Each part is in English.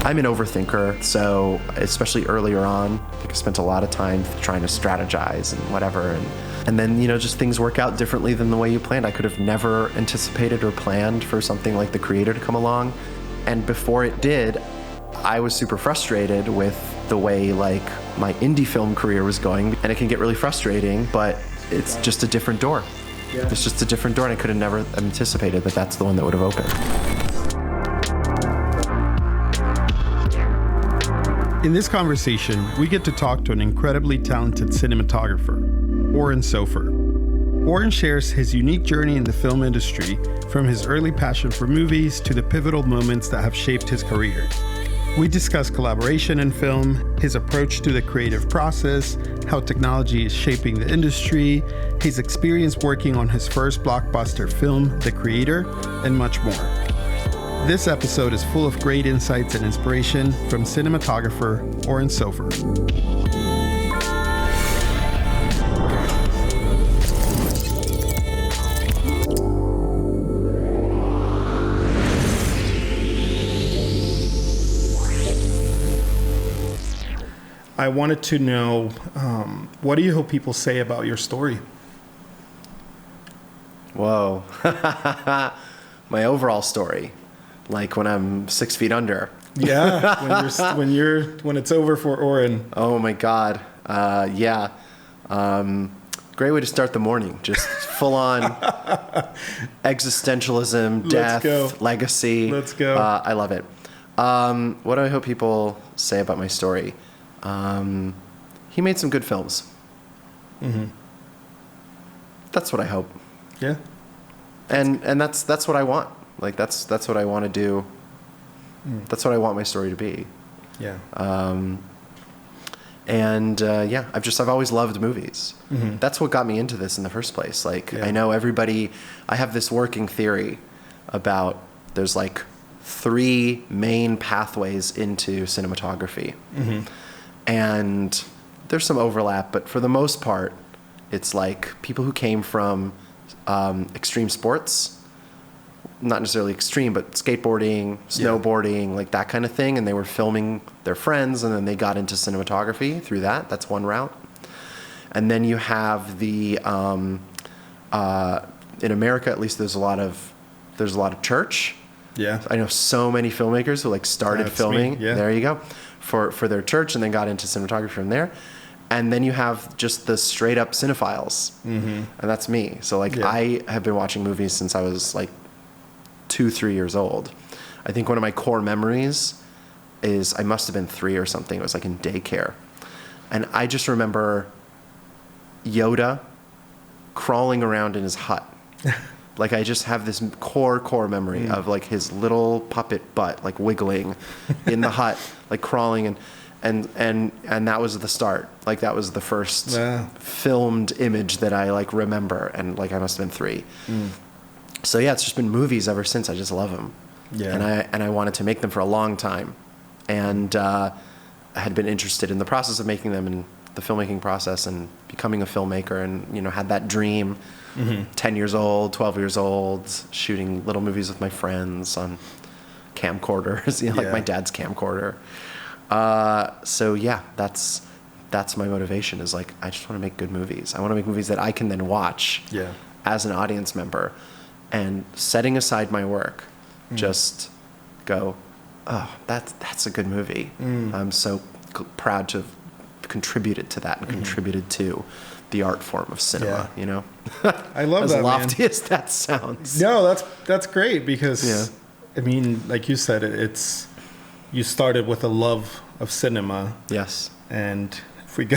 I'm an overthinker, so especially earlier on, I spent a lot of time trying to strategize and whatever, and then, just things work out differently than the way you planned. I could have never anticipated or planned for something like The Creator to come along, and before it did, I was super frustrated with the way my indie film career was going, and it can get really frustrating, but it's just a different door. Yeah. It's just a different door, and I could have never anticipated that that's the one that would have opened. In this conversation, we get to talk to an incredibly talented cinematographer, Oren Soffer. Oren shares his unique journey in the film industry, from his early passion for movies to the pivotal moments that have shaped his career. We discuss collaboration in film, his approach to the creative process, how technology is shaping the industry, his experience working on his first blockbuster film, The Creator, and much more. This episode is full of great insights and inspiration from cinematographer Oren Soffer. I wanted to know, what do you hope people say about your story? Whoa. My overall story. Like when I'm 6 feet under. Yeah, when it's over for Oren. Oh my God. Yeah. Great way to start the morning. Just full on existentialism, death, legacy. Let's go. I love it. What do I hope people say about my story? He made some good films. Mm-hmm. That's what I hope. Yeah. And that's what I want. Like that's what I want to do. That's what I want my story to be. Yeah. I've always loved movies. Mm-hmm. That's what got me into this in the first place. I know I have this working theory about there's 3 main pathways into cinematography. Mm-hmm. And there's some overlap, but for the most part, it's people who came from extreme sports, not necessarily extreme, but skateboarding, snowboarding, that kind of thing. And they were filming their friends, and then they got into cinematography through that. That's one route. And then you have the, in America, at least, there's a lot of church. Yeah. I know so many filmmakers who started filming. Me. Yeah. There you go. For their church, and then got into cinematography from there. And then you have just the straight up cinephiles. Mm-hmm. And that's me. So I have been watching movies since I was 2-3 years old. I think one of my core memories is I must have been 3 or something. It was in daycare. And I just remember Yoda crawling around in his hut. I just have this core memory of his little puppet butt wiggling in the hut, crawling, and that was the start. That was the first filmed image that I remember, and I must have been 3. So yeah, it's just been movies ever since. I just love them. Yeah. And I wanted to make them for a long time, and I had been interested in the process of making them and the filmmaking process and becoming a filmmaker, and had that dream. Mm-hmm. 10 years old, 12 years old, shooting little movies with my friends on camcorders, my dad's camcorder. So yeah, that's my motivation is I just want to make good movies. I want to make movies that I can then watch as an audience member, and setting aside my work, just go, oh, that's a good movie. I'm so proud to have contributed to that and contributed to the art form of cinema, I love as that, lofty man. as that sounds. No, that's great because, I mean, like you said, you started with a love of cinema. Yes. And if we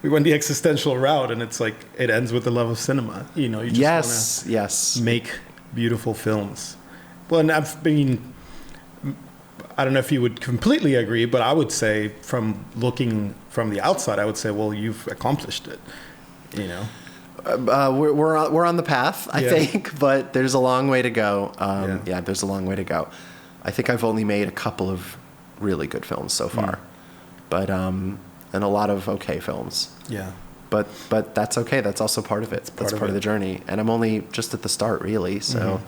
went the existential route, and it's it ends with the love of cinema. You just want to make beautiful films. Well, and I don't know if you would completely agree, but I would say from looking from the outside, I would say, well, you've accomplished it, We're on the path, I think, but there's a long way to go. There's a long way to go. I think I've only made a couple of really good films so far, but and a lot of okay films. Yeah. But that's okay. That's also part of it. That's part of the journey. And I'm only just at the start, really. So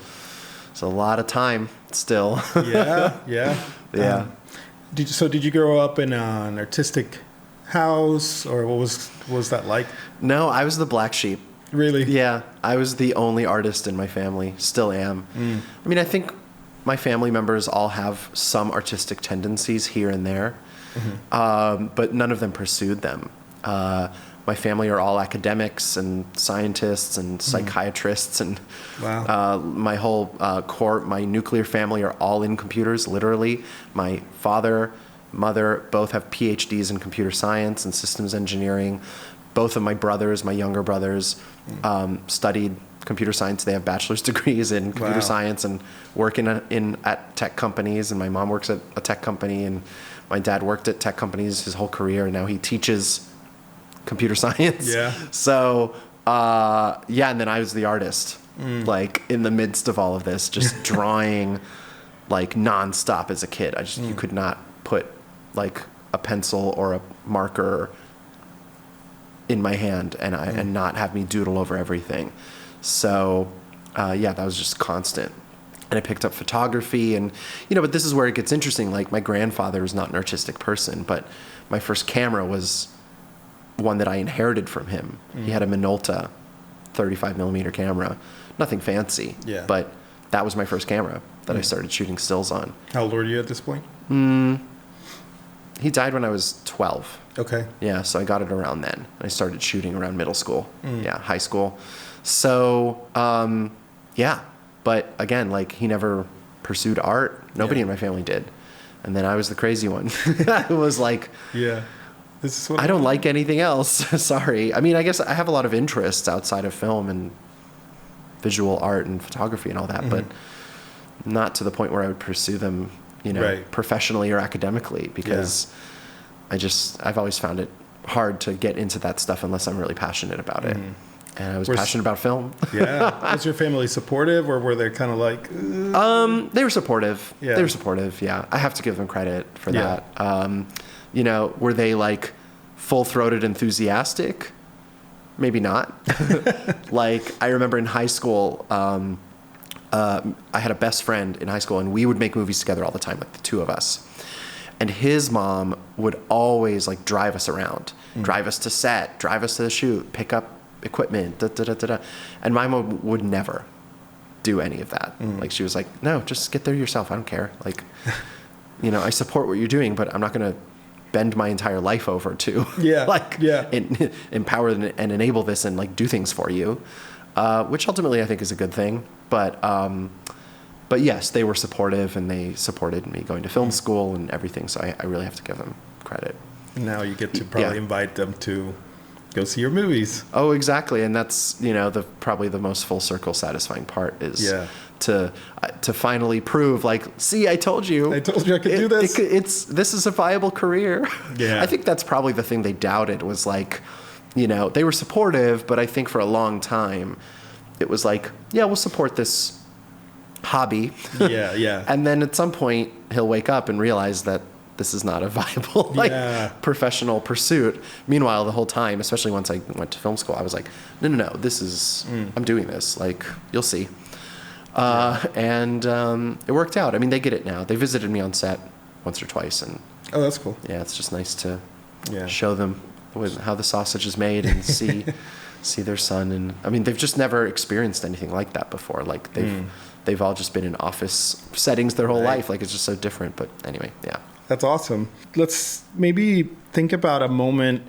So a lot of time still. Yeah. Yeah. Did you grow up in an artistic house, or what was that like? No, I was the black sheep. Really? Yeah, I was the only artist in my family. Still am. I mean, I think my family members all have some artistic tendencies here and there, but none of them pursued them. My family are all academics and scientists and psychiatrists, and Wow. my whole my nuclear family are all in computers, literally. My father, mother, both have PhDs in computer science and systems engineering. Both of my brothers, my younger brothers, studied computer science. They have bachelor's degrees in computer science and work at tech companies. And my mom works at a tech company, and my dad worked at tech companies his whole career. And now he teaches computer science. Yeah. So, and then I was the artist, like in the midst of all of this, just drawing like nonstop as a kid. You could not put like a pencil or a marker in my hand and not have me doodle over everything. So, that was just constant. And I picked up photography, and, but this is where it gets interesting. Like, my grandfather was not an artistic person, but my first camera was one that I inherited from him. He had a Minolta 35 millimeter camera, nothing fancy, but that was my first camera that I started shooting stills on. How old were you at this point? He died when I was 12. Okay. Yeah, so I got it around then. I started shooting around middle school. High school. So, but again, like, he never pursued art. Nobody in my family did. And then I was the crazy one. It was like, this is what I don't like anything else. Sorry. I mean, I guess I have a lot of interests outside of film and visual art and photography and all that, but not to the point where I would pursue them, professionally or academically, because I've always found it hard to get into that stuff unless I'm really passionate about it. And I was passionate about film. Was your family supportive, or were they kind of like... They were supportive. Yeah. They were supportive, yeah. I have to give them credit for that. Were they like full-throated enthusiastic? Maybe not. Like, I remember in high school, I had a best friend in high school, and we would make movies together all the time, like the two of us. And his mom would always like drive us around, drive us to set, drive us to the shoot, pick up equipment, And my mom would never do any of that. Like, she was like, no, just get there yourself. I don't care. Like, I support what you're doing, but I'm not going to bend my entire life over to empower and enable this and like do things for you, which ultimately I think is a good thing. But yes, they were supportive, and they supported me going to film school and everything. So I really have to give them credit. Now you get to probably invite them to go see your movies. Oh, exactly. And that's, probably the most full circle satisfying part is to finally prove, like, see, I told you I could do this. This is a viable career. Yeah. I think that's probably the thing they doubted was like, they were supportive, but I think for a long time it was like, we'll support this hobby. And then at some point he'll wake up and realize that this is not a viable professional pursuit. Meanwhile, the whole time, especially once I went to film school, I was like, no, this is, I'm doing this. Like, you'll see. And it worked out. I mean, they get it now. They visited me on set once or twice, and that's cool. Yeah, it's just nice to show them how the sausage is made and see their son. And I mean, they've just never experienced anything like that before. Like, they've all just been in office settings their whole life. Like, it's just so different. But anyway, That's awesome. Let's maybe think about a moment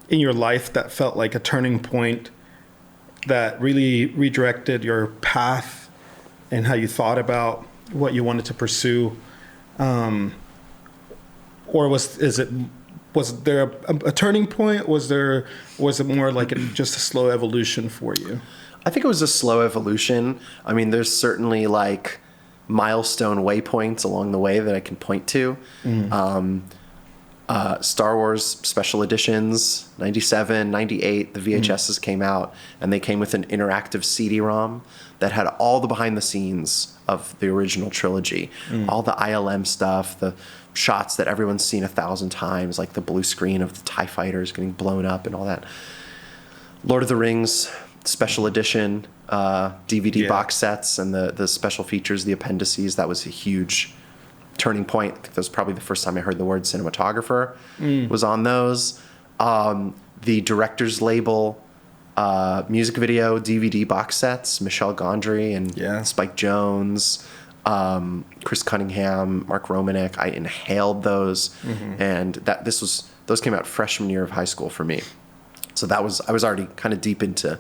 in your life that felt like a turning point that really redirected your path and how you thought about what you wanted to pursue. Or was there a turning point? Was it more like just a slow evolution for you? I think it was a slow evolution. I mean, there's certainly like milestone waypoints along the way that I can point to. Star Wars special editions, 97, 98, the VHSs came out, and they came with an interactive CD-ROM that had all the behind the scenes of the original trilogy, all the ILM stuff, the shots that everyone's seen 1,000 times, like the blue screen of the TIE fighters getting blown up and all that. Lord of the Rings special edition, DVD box sets and the special features, the appendices. That was a huge turning point. I think that was probably the first time I heard the word cinematographer was on those. The director's label, music video, DVD box sets, Michel Gondry and Spike Jonze, Chris Cunningham, Mark Romanek. I inhaled those, and those came out freshman year of high school for me. So I was already kind of deep into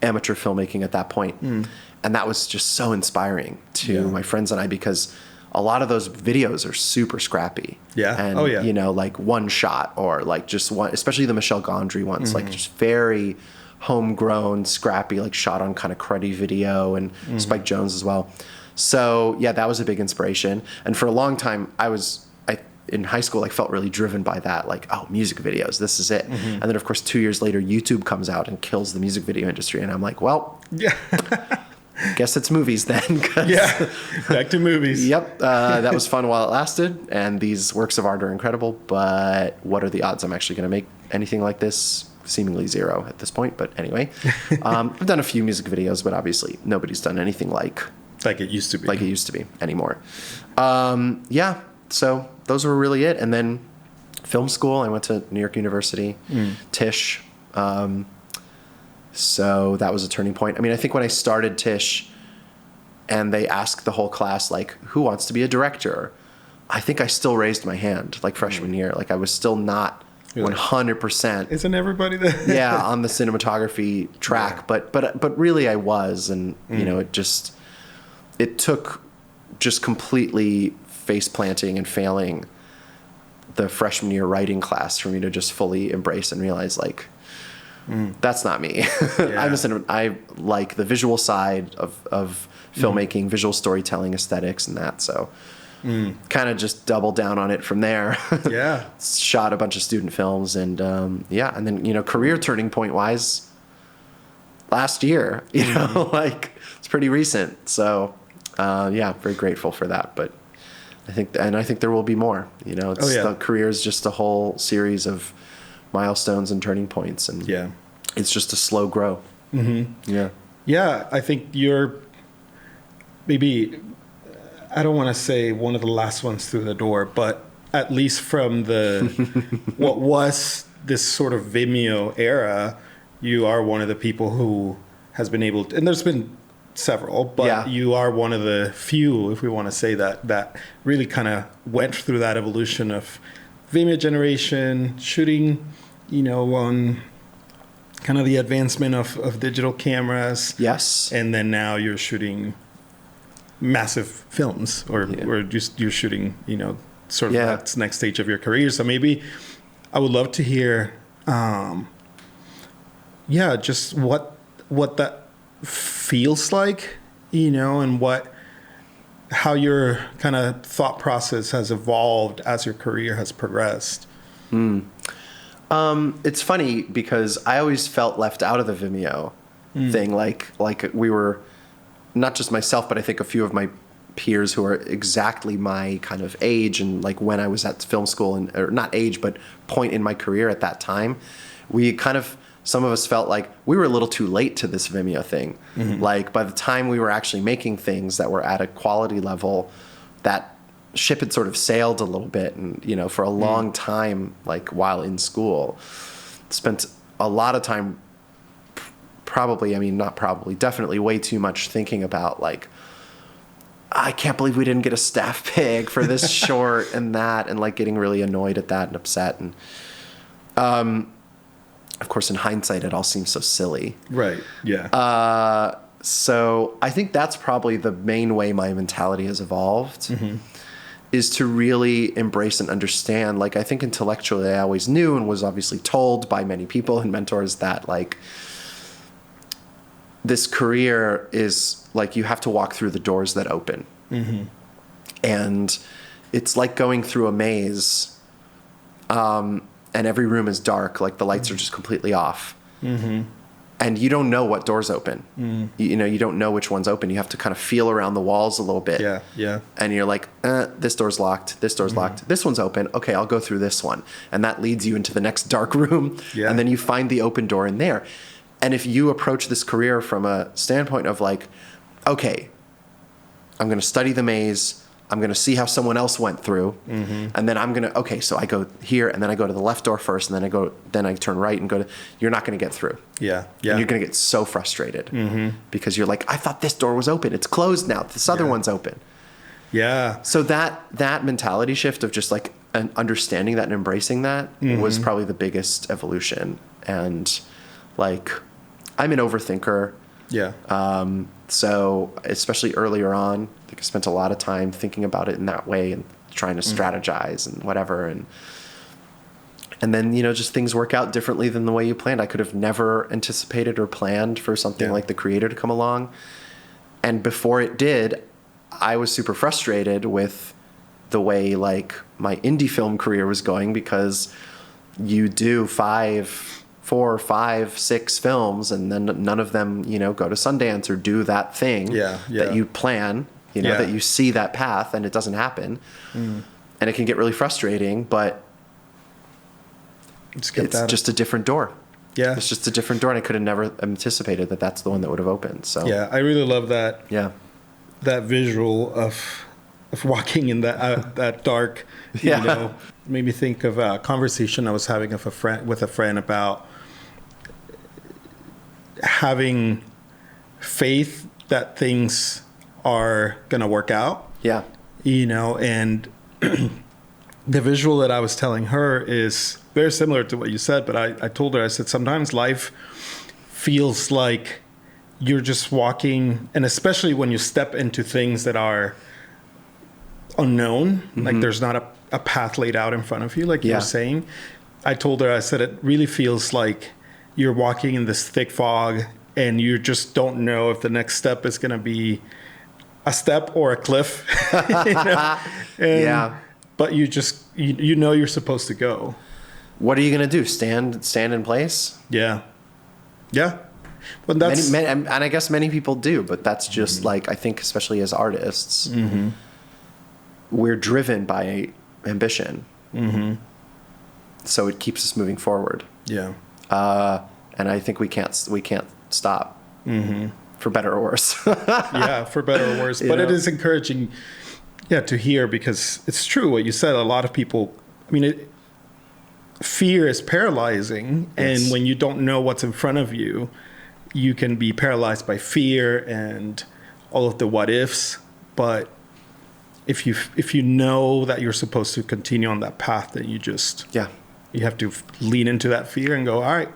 amateur filmmaking at that point. And that was just so inspiring to my friends and I, because a lot of those videos are super scrappy. And, you know, like one shot or like just one, especially the Michel Gondry ones, like just very homegrown, scrappy, like shot on kind of cruddy video, and Spike Jonze as well. So yeah, that was a big inspiration. And for a long time, in high school, I felt really driven by that, like, oh, music videos, this is it. And then of course, 2 years later, YouTube comes out and kills the music video industry. And I'm like, well, guess it's movies then. Back to movies. Yep. That was fun while it lasted. And these works of art are incredible. But what are the odds I'm actually going to make anything like this? Seemingly zero at this point. But anyway, I've done a few music videos, but obviously nobody's done anything like it used to be. Like it used to be anymore. So those were really it. And then film school, I went to New York University, Tisch. So that was a turning point. I mean, I think when I started Tisch and they asked the whole class, like, who wants to be a director? I think I still raised my hand, like freshman year. Like I was still not 100%. Isn't everybody there? On the cinematography track. But really I was. And, you know, it took just completely face planting and failing the freshman year writing class for me to just fully embrace and realize, like, that's not me. I like the visual side of filmmaking, visual storytelling, aesthetics, and that. So kind of just doubled down on it from there. Shot a bunch of student films, and and then, you know, career turning point wise, last year, you know, like it's pretty recent. So very grateful for that. But I think there will be more. You know, the career is just a whole series of milestones and turning points, and it's just a slow grow. I think you're maybe, I don't want to say one of the last ones through the door, but at least from the what was this sort of Vimeo era, you are one of the people who has been able to, and there's been several, but you are one of the few, if we want to say that really kind of went through that evolution of Vimeo generation, shooting, you know, on kind of the advancement of digital cameras. Yes. And then now you're shooting massive films, or just you're shooting, you know, sort of that next stage of your career. So maybe I would love to hear, just what that feels like, you know, and how your kind of thought process has evolved as your career has progressed. It's funny because I always felt left out of the Vimeo thing. Like we were, not just myself, but I think a few of my peers who are exactly my kind of age and like when I was at film school, and or not age, but point in my career at that time, we kind of, some of us felt like we were a little too late to this Vimeo thing. Like by the time we were actually making things that were at a quality level, that ship had sort of sailed a little bit. And, you know, for a long time, like while in school, spent a lot of time, definitely way too much thinking about like, I can't believe we didn't get a staff pig for this short and that, and like getting really annoyed at that and upset. And, of course, in hindsight, it all seems so silly. Right. Yeah. So I think that's probably the main way my mentality has evolved, is to really embrace and understand. Like, I think intellectually I always knew and was obviously told by many people and mentors that like this career is like you have to walk through the doors that open. And it's like going through a maze, and every room is dark, like the lights are just completely off. And you don't know what doors open. You know, you don't know which one's open. You have to kind of feel around the walls a little bit. And you're like, this door's locked. This door's locked. This one's open. Okay, I'll go through this one. And that leads you into the next dark room. And then you find the open door in there. And if you approach this career from a standpoint of like, okay, I'm going to study the maze, I'm going to see how someone else went through, and then I'm going to, okay, so I go here, and then I go to the left door first, and then I turn right and go to, you're not going to get through. Yeah. And you're going to get so frustrated because you're like, I thought this door was open. It's closed now. This other one's open. Yeah. So that mentality shift of just like understanding that and embracing that was probably the biggest evolution. And like, I'm an overthinker. Yeah. So especially earlier on, I think I spent a lot of time thinking about it in that way and trying to strategize and whatever. And then, you know, just things work out differently than the way you planned. I could have never anticipated or planned for something like The Creator to come along. And before it did, I was super frustrated with the way like my indie film career was going, because you do 4, 5, 6 films, and then none of them, you know, go to Sundance or do that thing that you plan, you know, that you see that path, and it doesn't happen. And it can get really frustrating, but it's just a different door. Yeah. It's just a different door, and I could have never anticipated that that's the one that would have opened. So yeah, I really love that. Yeah. That visual of walking in that dark, you know, made me think of a conversation I was having with a friend about having faith that things are going to work out. Yeah. You know, and the visual that I was telling her is very similar to what you said, but I told her, I said, sometimes life feels like you're just walking, and especially when you step into things that are unknown, like there's not a path laid out in front of you, like you were saying. I told her, I said, it really feels like you're walking in this thick fog, and you just don't know if the next step is going to be a step or a cliff. You know? But you just, you know you're supposed to go. What are you going to do? Stand in place? Yeah. Yeah. But that's and I guess many people do, but that's just like, I think especially as artists, we're driven by ambition. So it keeps us moving forward. Yeah. And I think we can't stop, for better or worse. Yeah, for better or worse. But it is encouraging, to hear, because it's true what you said. A lot of people, I mean, fear is paralyzing, and when you don't know what's in front of you, you can be paralyzed by fear and all of the what ifs. But if you know that you're supposed to continue on that path, then you just you have to lean into that fear and go, all right,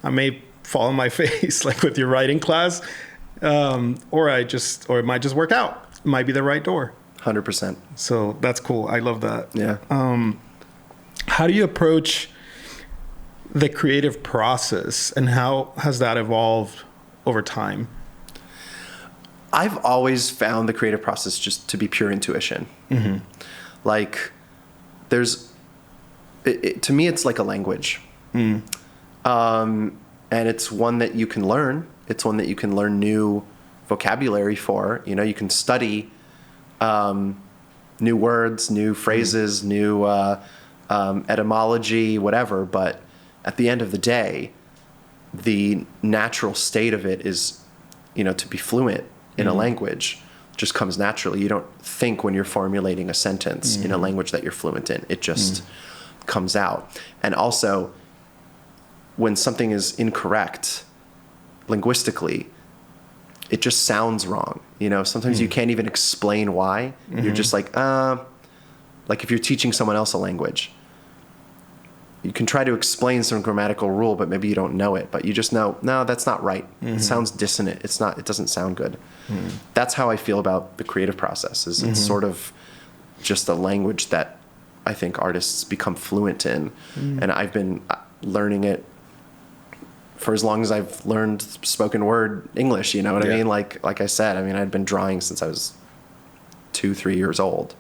I may fall on my face, like with your writing class, or it might just work out. It might be the right door. 100%. So that's cool. I love that. Yeah. How do you approach the creative process, and how has that evolved over time? I've always found the creative process just to be pure intuition. Like, to me, it's like a language. And it's one that you can learn. It's one that you can learn new vocabulary for. You know, you can study new words, new phrases, new etymology, whatever. But at the end of the day, the natural state of it is, you know, to be fluent in a language just comes naturally. You don't think when you're formulating a sentence in a language that you're fluent in. It just comes out. And also, when something is incorrect linguistically, it just sounds wrong. You know, sometimes you can't even explain why. You're just like if you're teaching someone else a language, you can try to explain some grammatical rule, but maybe you don't know it, but you just know, no, that's not right. It sounds dissonant. It doesn't sound good. That's how I feel about the creative process. It's sort of just a language that I think artists become fluent in. And I've been learning it for as long as I've learned spoken word English, you know what I mean? Like I said, I mean, I'd been drawing since I was 2-3 years old.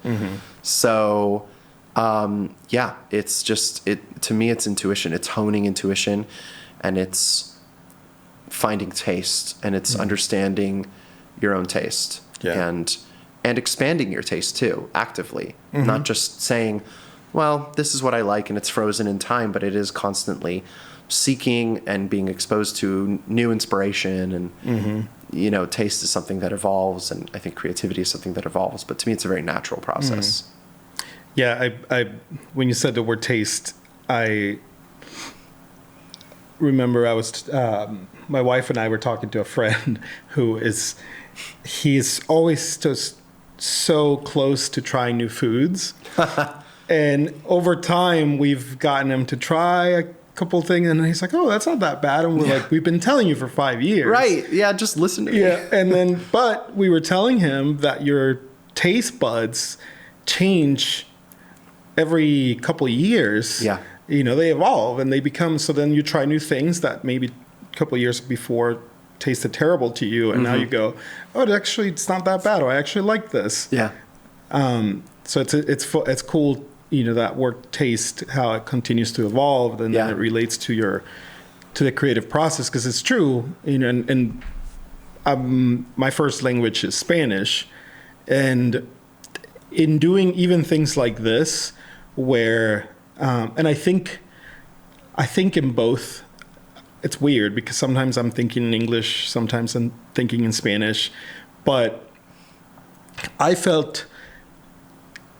So, it's just, to me, it's intuition. It's honing intuition, and it's finding taste, and it's understanding your own taste, and expanding your taste too, actively, not just saying, well, this is what I like and it's frozen in time, but it is constantly seeking and being exposed to new inspiration, and you know, taste is something that evolves, and I think creativity is something that evolves. But to me, it's a very natural process. Yeah, I when you said the word taste, I remember I was my wife and I were talking to a friend he's always just so close to trying new foods. And over time, we've gotten him to try a couple things, and he's like, "Oh, that's not that bad." And we're like, "We've been telling you for 5 years." Right. Yeah, just listen to me. Yeah, and then, but we were telling him that your taste buds change every couple of years. Yeah. You know, they evolve and they become, so then you try new things that maybe a couple of years before tasted terrible to you, and now you go, "Oh, it's not that bad, or I actually like this." Yeah. So it's cool, you know, that word taste, how it continues to evolve, and then it relates to the creative process, because it's true, you know, and my first language is Spanish, and in doing even things like this, where and I think in both, it's weird because sometimes I'm thinking in English, sometimes I'm thinking in Spanish, but I felt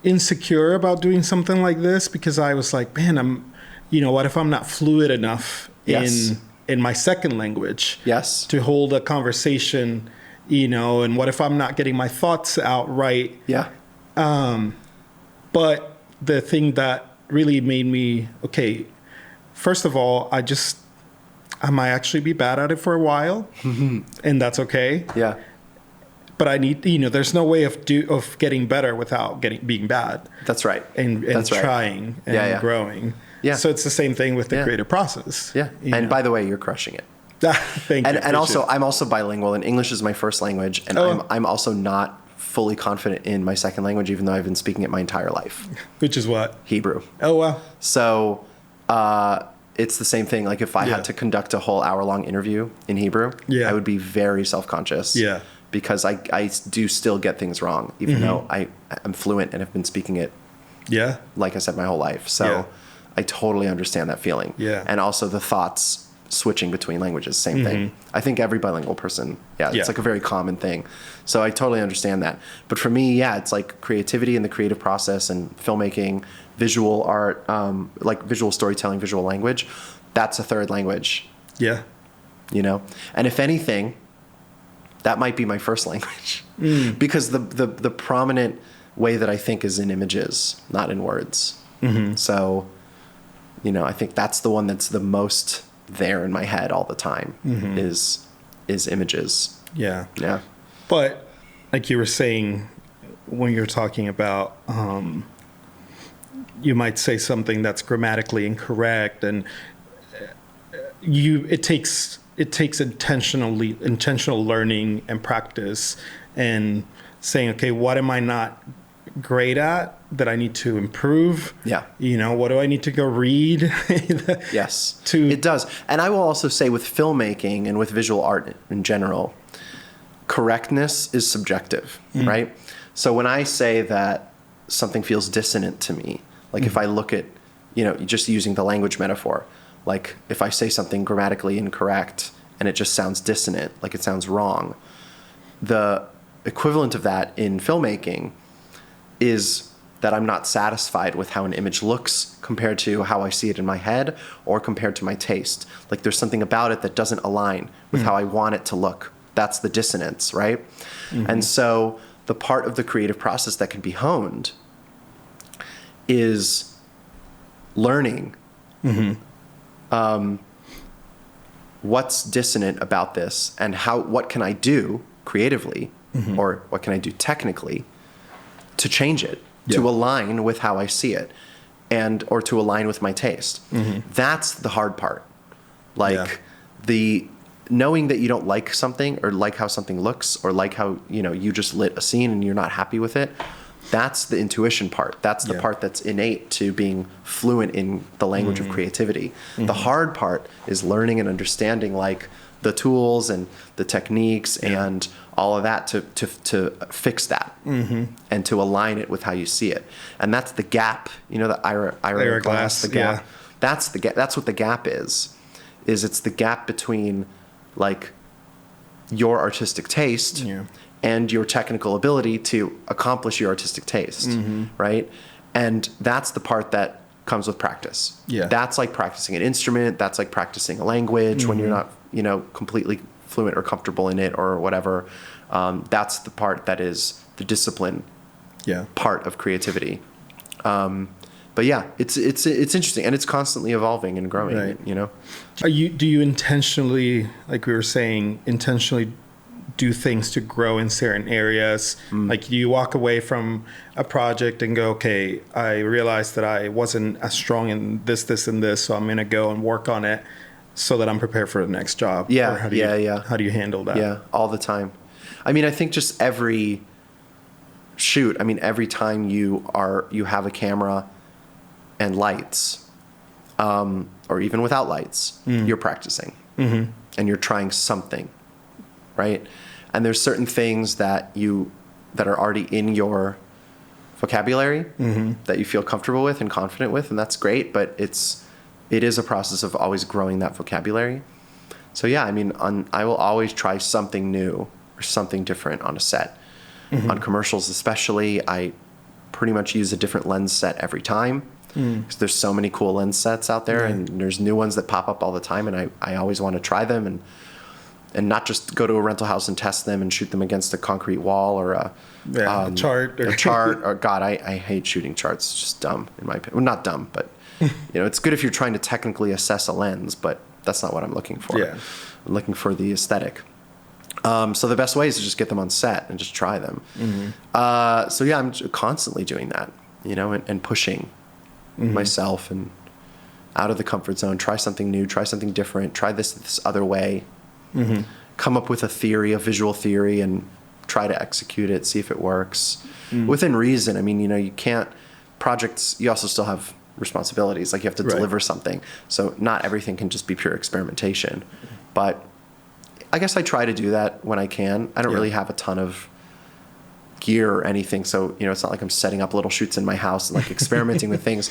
insecure about doing something like this because I was like, man, what if I'm not fluid enough in my second language to hold a conversation, you know, and what if I'm not getting my thoughts out right? Yeah. But the thing that really made me, okay, first of all, I might actually be bad at it for a while, and that's okay. Yeah. But I need, you know, there's no way of getting better without being bad. That's right. And trying and growing. Yeah. So it's the same thing with the creative process. Yeah. And by the way, you're crushing it. Thank you. And also, I'm also bilingual, and English is my first language, and I'm also not fully confident in my second language, even though I've been speaking it my entire life. Which is what? Hebrew. Oh, wow. So it's the same thing. Like if I had to conduct a whole hour-long interview in Hebrew, I would be very self-conscious. Yeah. Because I do still get things wrong, even though I'm fluent and have been speaking it, like I said, my whole life. So I totally understand that feeling. Yeah. And also the thoughts switching between languages, same thing. I think every bilingual person, it's like a very common thing. So I totally understand that. But for me, it's like creativity and the creative process and filmmaking, visual art, like visual storytelling, visual language. That's a third language. Yeah. You know? And if anything, that might be my first language because the prominent way that I think is in images, not in words. So, you know, I think that's the one that's the most there in my head all the time is images. Yeah. Yeah. But like you were saying, when you're talking about, you might say something that's grammatically incorrect, and it takes intentional learning and practice, and saying, okay, what am I not great at that I need to improve? Yeah. You know, what do I need to go read? Yes, it does. And I will also say with filmmaking and with visual art in general, correctness is subjective, right? So when I say that something feels dissonant to me, like if I look at, you know, just using the language metaphor, like if I say something grammatically incorrect and it just sounds dissonant, like it sounds wrong, the equivalent of that in filmmaking is that I'm not satisfied with how an image looks compared to how I see it in my head or compared to my taste. Like there's something about it that doesn't align with how I want it to look. That's the dissonance, right? And so the part of the creative process that can be honed is learning what's dissonant about this and what can I do creatively or what can I do technically to change it, to align with how I see it or to align with my taste. That's the hard part. Like the knowing that you don't like something or like how something looks or like how, you know, you just lit a scene and you're not happy with it. That's the intuition part. That's the part that's innate to being fluent in the language of creativity. The hard part is learning and understanding like the tools and the techniques and all of that to fix that and to align it with how you see it. And that's the gap, you know, the Ira glass, the gap. That's what the gap is. is it's the gap between like your artistic taste and your technical ability to accomplish your artistic taste, right? And that's the part that comes with practice. Yeah. That's like practicing an instrument. That's like practicing a language when you're not, completely fluent or comfortable in it or whatever. That's the part that is the discipline part of creativity. But yeah, it's interesting, and it's constantly evolving and growing. Right. Do you intentionally, like we were saying, intentionally do things to grow in certain areas? Like, do you walk away from a project and go, okay, I realized that I wasn't as strong in this, and this, so I'm going to go and work on it so that I'm prepared for the next job? Yeah, or how do you handle that? Yeah, all the time. I mean, I think just every shoot, every time you have a camera and lights, or even without lights, you're practicing and you're trying something, right? And there's certain things that are already in your vocabulary that you feel comfortable with and confident with, and that's great, but it is a process of always growing that vocabulary. So yeah, I will always try something new or something different on a set. On commercials especially, I pretty much use a different lens set every time. Because there's so many cool lens sets out there, and there's new ones that pop up all the time, and I always want to try them and not just go to a rental house and test them and shoot them against a concrete wall or a chart. A chart. Or God, I hate shooting charts. It's just dumb in my opinion. Well, not dumb, but it's good if you're trying to technically assess a lens, but that's not what I'm looking for. Yeah. I'm looking for the aesthetic. So the best way is to just get them on set and just try them. So yeah, I'm constantly doing that, and pushing myself and out of the comfort zone, try something new, try something different, try this other way, come up with a visual theory, and try to execute it, see if it works within reason. You can't projects, you also still have responsibilities, like you have to deliver something. So not everything can just be pure experimentation, but I guess I try to do that when I can. I don't really have a ton of gear or anything, so it's not like I'm setting up little shoots in my house and like experimenting with things,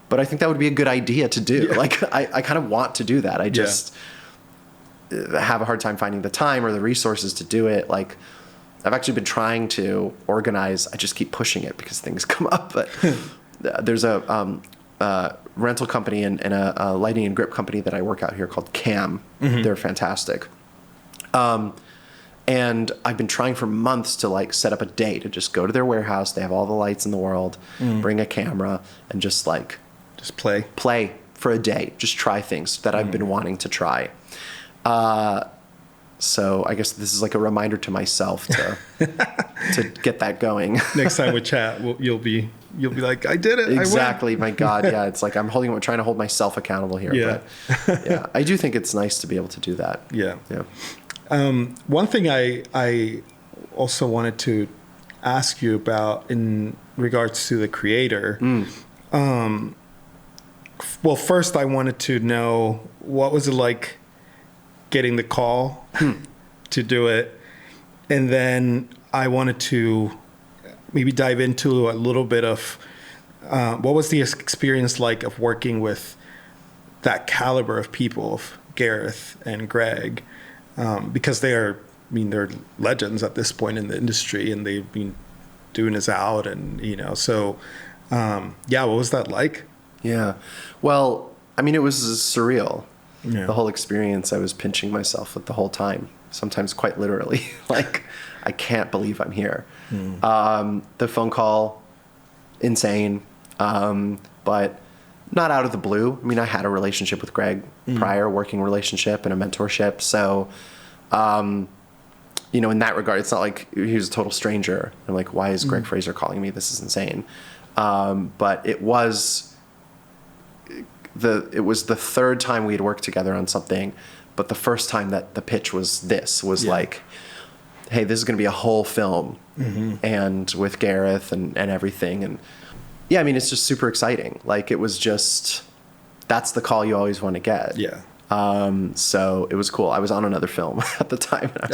but I think that would be a good idea to do. Like I kind of want to do that. I just have a hard time finding the time or the resources to do it. Like I've actually been trying to organize, I just keep pushing it because things come up, but there's a rental company and a lighting and grip company that I work out here called Cam. They're fantastic. And I've been trying for months to like set up a day to just go to their warehouse. They have all the lights in the world, bring a camera, and just play for a day. Just try things that I've been wanting to try. So I guess this is like a reminder to myself to get that going. Next time we chat, you'll be like, I did it. Exactly. My God. Yeah. It's like I'm trying to hold myself accountable here. Yeah. But yeah, I do think it's nice to be able to do that. Yeah. Yeah. One thing I also wanted to ask you about in regards to the creator. Well, first I wanted to know, what was it like getting the call to do it? And then I wanted to maybe dive into a little bit of what was the experience like of working with that caliber of people, of Gareth and Greg, because they're legends at this point in the industry, and they've been doing this out, and so what was that like? Yeah, well, it was surreal. Yeah. The whole experience, I was pinching myself the whole time, sometimes quite literally. Like, I can't believe I'm here. The phone call, insane, but not out of the blue. I had a relationship with Greg prior, working relationship and a mentorship. So, in that regard, it's not like he was a total stranger. I'm like, why is Greg Fraser calling me? This is insane. But it was the third time we had worked together on something, but the first time that the pitch was like, hey, this is going to be a whole film, and with Gareth and everything. And yeah, it's just super exciting. Like, it was just, that's the call you always want to get. Yeah. So it was cool. I was on another film at the time. I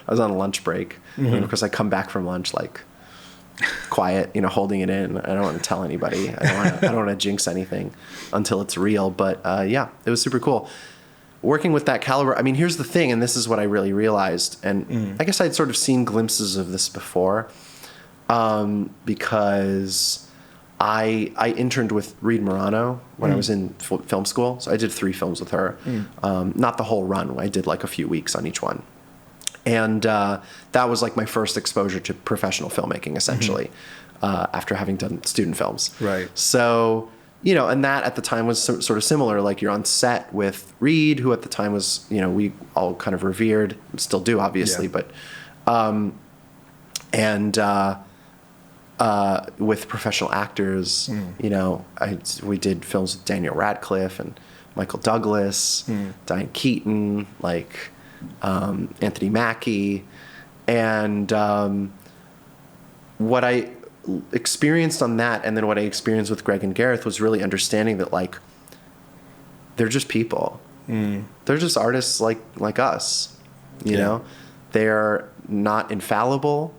was on a lunch break. And of course I come back from lunch, like, quiet, holding it in. I don't want to tell anybody. I don't want to jinx anything until it's real. But it was super cool. working with that caliber, I mean, here's the thing, and this is what I really realized, and I guess I'd sort of seen glimpses of this before, because I interned with Reed Morano when I was in film school. So I did 3 films with her. Not the whole run. I did like a few weeks on each one. And that was like my first exposure to professional filmmaking, essentially, after having done student films. Right. So, you know, and that at the time was sort of similar. Like you're on set with Reed, who at the time was, you know, we all kind of revered, still do, obviously, but, with professional actors, you know, we did films with Daniel Radcliffe and Michael Douglas, Diane Keaton, like Anthony Mackie, and what I experienced on that, and then what I experienced with Greg and Gareth was really understanding that like they're just people, they're just artists like us, you know, they're not infallible.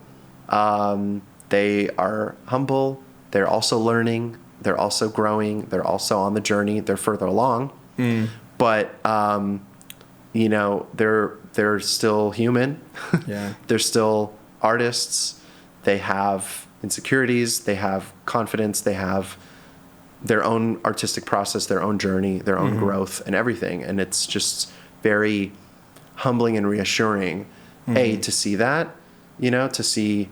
They are humble. They're also learning. They're also growing. They're also on the journey. They're further along. But, you know, they're still human. Yeah. They're still artists. They have insecurities. They have confidence. They have their own artistic process, their own journey, their own growth and everything. And it's just very humbling and reassuring, to see that, you know, to see...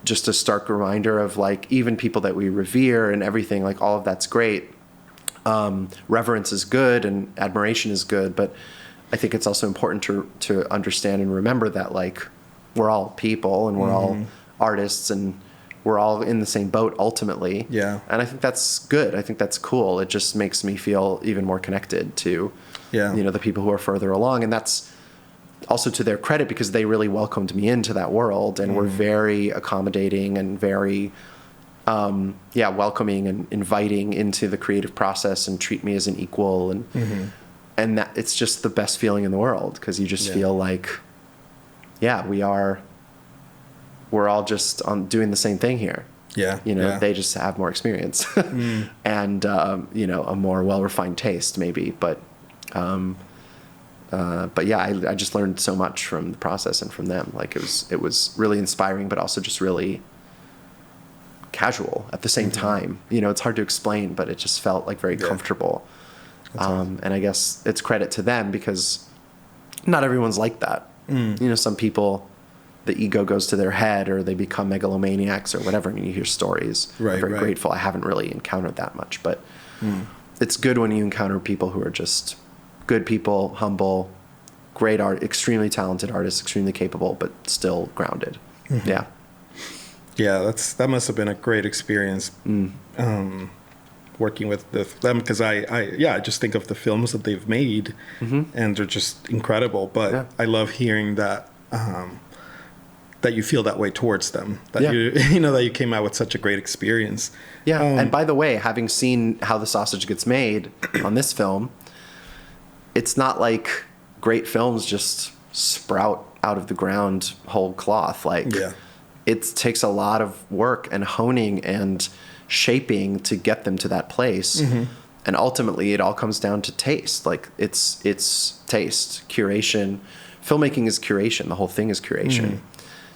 just a stark reminder of like even people that we revere and everything, like all of that's great. Reverence is good and admiration is good, but I think it's also important to understand and remember that like we're all people and we're all artists and we're all in the same boat ultimately. Yeah. And I think that's good. I think that's cool. It just makes me feel even more connected to, you know, the people who are further along. And that's also to their credit because they really welcomed me into that world and were very accommodating and very, welcoming and inviting into the creative process and treat me as an equal. And that it's just the best feeling in the world because you just feel like, we're all just doing the same thing here. Yeah. You know, they just have more experience and, you know, a more well-refined taste maybe, but yeah, I just learned so much from the process and from them. Like it was really inspiring, but also just really casual at the same time. You know, it's hard to explain, but it just felt like very comfortable. Awesome. And I guess it's credit to them because not everyone's like that. You know, some people, the ego goes to their head or they become megalomaniacs or whatever. And you hear stories. I'm very grateful. I haven't really encountered that much, but it's good when you encounter people who are just good people, humble, great art, extremely talented artists, extremely capable, but still grounded. Yeah. Yeah, that must have been a great experience working with them because I just think of the films that they've made and they're just incredible. But I love hearing that that you feel that way towards them. That you know that you came out with such a great experience. Yeah. And by the way, having seen how the sausage gets made on this film, it's not like great films just sprout out of the ground whole cloth. Like it takes a lot of work and honing and shaping to get them to that place. And ultimately it all comes down to taste. Like it's taste, curation. Filmmaking is curation. The whole thing is curation.